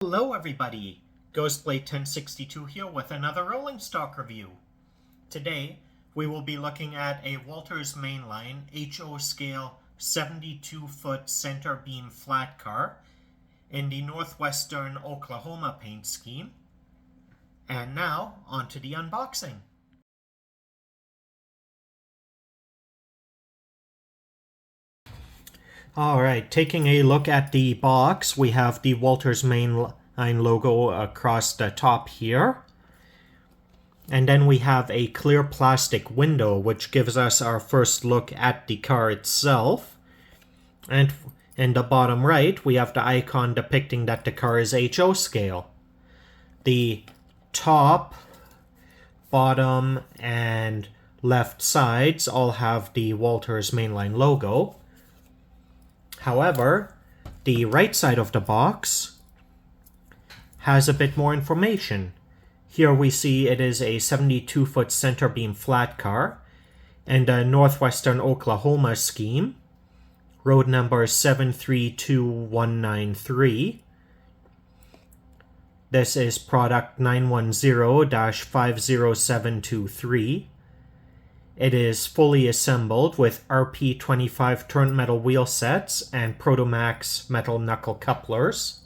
Hello everybody, Ghostblade 1062 here with another rolling stock review. Today we will be looking at a Walthers Mainline HO scale 72-foot center beam flat car in the northwestern Oklahoma paint scheme. And now onto the unboxing. Alright, taking a look at the box, we have the Walthers Mainline logo across the top here. And then we have a clear plastic window, which gives us our first look at the car itself. And in the bottom right, we have the icon depicting that the car is HO scale. The top, bottom, and left sides all have the Walthers Mainline logo. However, the right side of the box has a bit more information. Here we see it is a 72-foot center beam flat car and a northwestern Oklahoma scheme. Road number 732193. This is product 910-50723. It is fully assembled with RP25 turned metal wheel sets and Protomax metal knuckle couplers.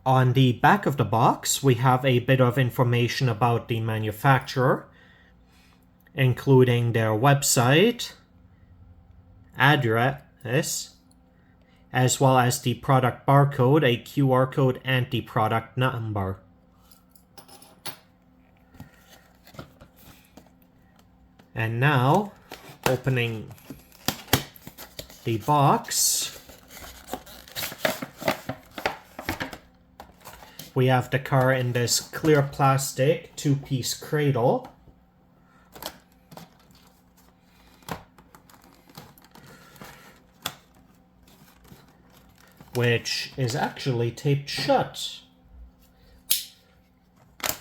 On the back of the box, we have a bit of information about the manufacturer, including their website, address, as well as the product barcode, a QR code, and the product number. And now, opening the box, we have the car in this clear plastic two-piece cradle. Which is actually taped shut,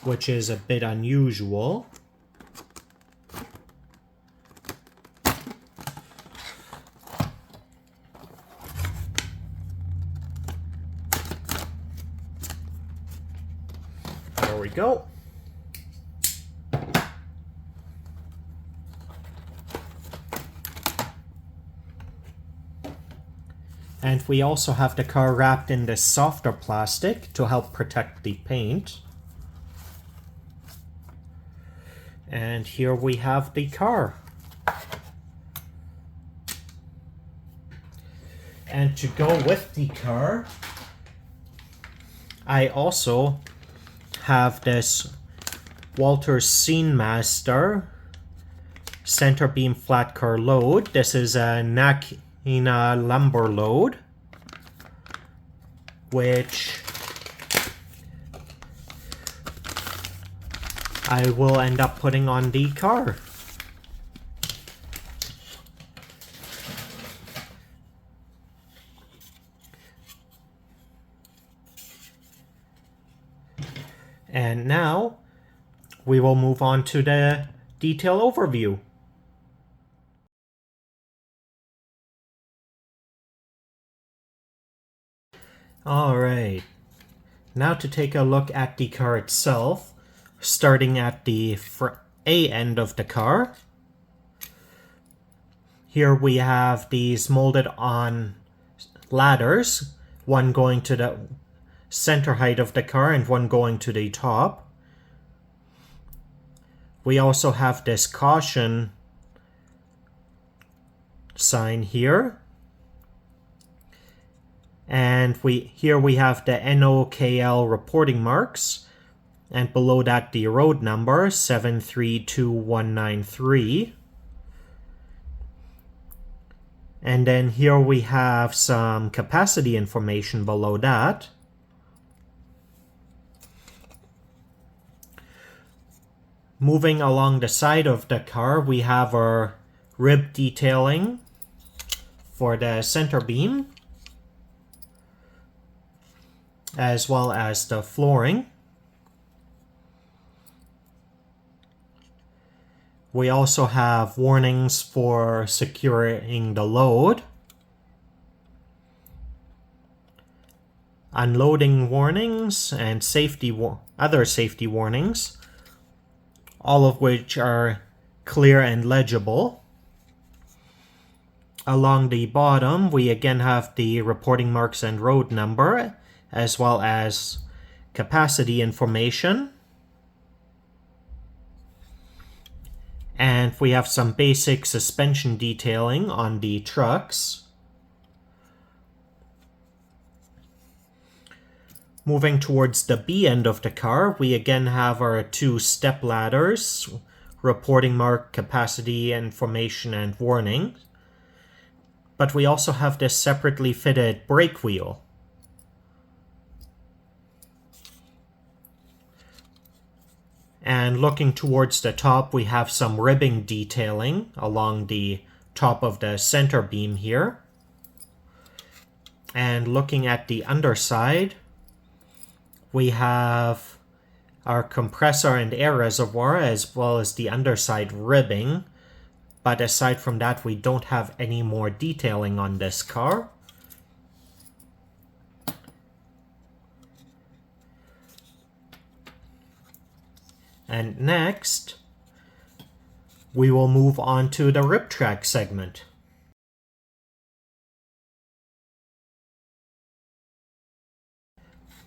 which is a bit unusual. There we go. And we also have the car wrapped in this softer plastic to help protect the paint. And here we have the car. And to go with the car, I also have this Walthers Scene Master center beam flat car load. This is a Nakina lumber load, which I will end up putting on the car. And now, we will move on to the detail overview. Alright, now to take a look at the car itself, starting at the A end of the car. Here we have these molded on ladders, one going to the center height of the car and one going to the top. We also have this caution sign here. And here we have the NOKL reporting marks, and below that the road number 732193. And then here we have some capacity information below that. Moving along the side of the car, we have our rib detailing for the center beam, as well as the flooring. We also have warnings for securing the load. unloading warnings and other safety warnings, all of which are clear and legible. Along the bottom, we again have the reporting marks and road number, as well as capacity information. And we have some basic suspension detailing on the trucks. Moving towards the B end of the car, we again have our 2 step ladders, reporting mark, capacity information, and warning. But we also have this separately fitted brake wheel. And looking towards the top, we have some ribbing detailing along the top of the center beam here. And looking at the underside, we have our compressor and air reservoir, as well as the underside ribbing. But aside from that, we don't have any more detailing on this car. And next, we will move on to the rip track segment.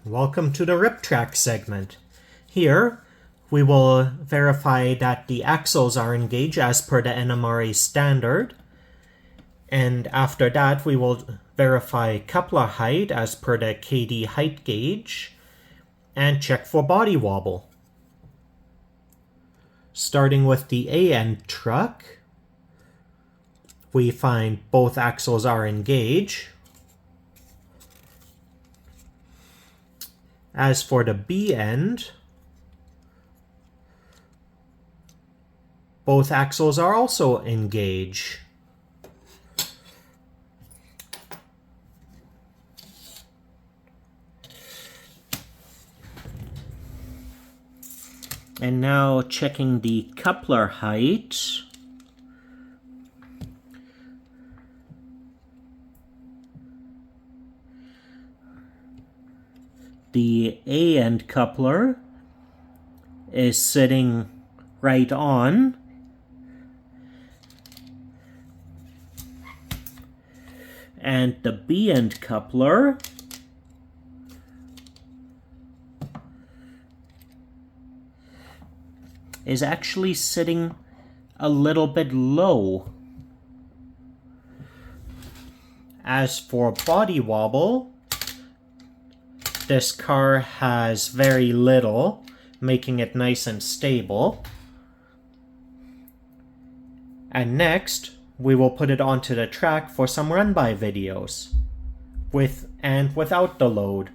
Welcome to the rip track segment. Here, we will verify that the axles are engaged as per the NMRA standard. And after that, we will verify coupler height as per the KD height gauge and check for body wobble. Starting with the A end truck, we find both axles are engaged. As for the B end, both axles are also engaged. And now checking the coupler height. The A end coupler is sitting right on. And the B end coupler is actually sitting a little bit low. As for body wobble, this car has very little, making it nice and stable. And next, we will put it onto the track for some run-by videos, with and without the load.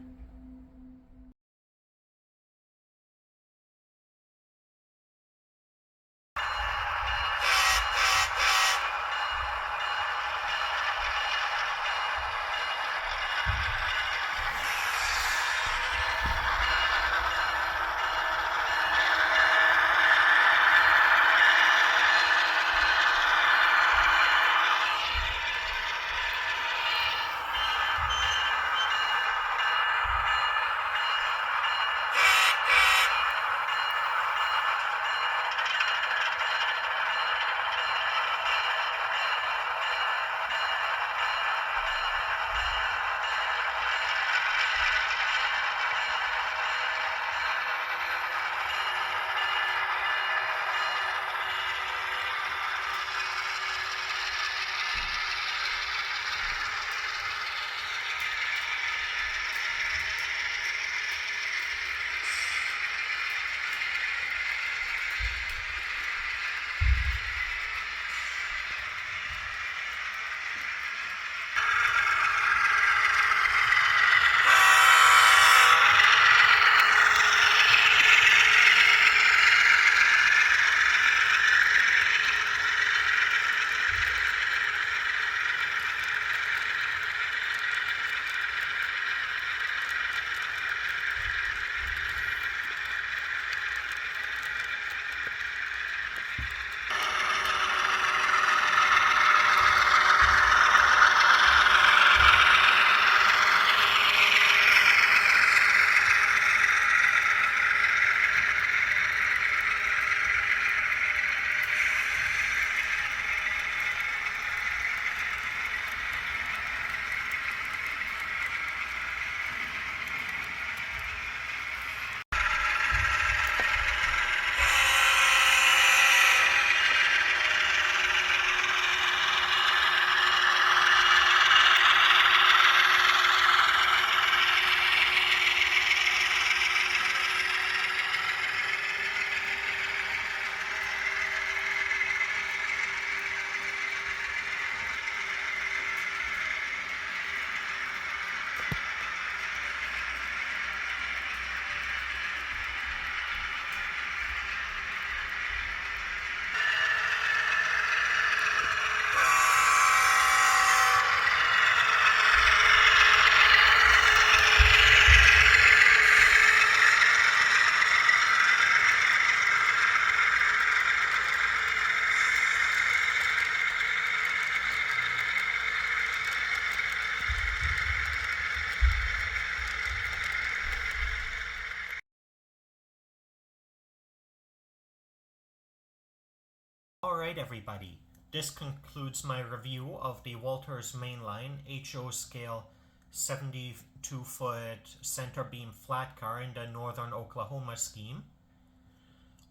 Alright everybody, this concludes my review of the Walthers Mainline HO scale 72-foot Centerbeam flat car in the Northern Oklahoma scheme.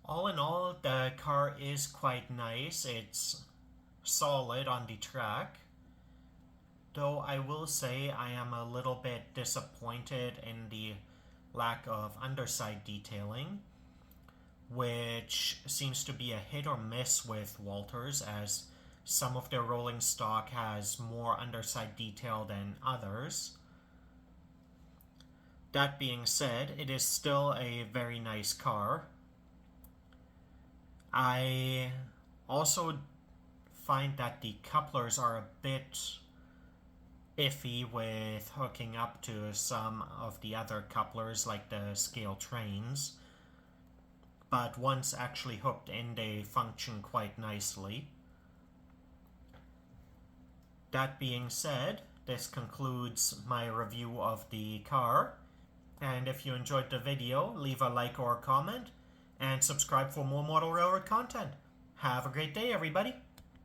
All in all, the car is quite nice. It's solid on the track. Though I will say I am a little bit disappointed in the lack of underside detailing, which seems to be a hit or miss with Walthers, as some of their rolling stock has more underside detail than others. That being said, it is still a very nice car. I also find that the couplers are a bit iffy with hooking up to some of the other couplers like the scale trains, but once actually hooked in, they function quite nicely. That being said, this concludes my review of the car, and if you enjoyed the video, leave a like or a comment, and subscribe for more model railroad content. Have a great day, everybody!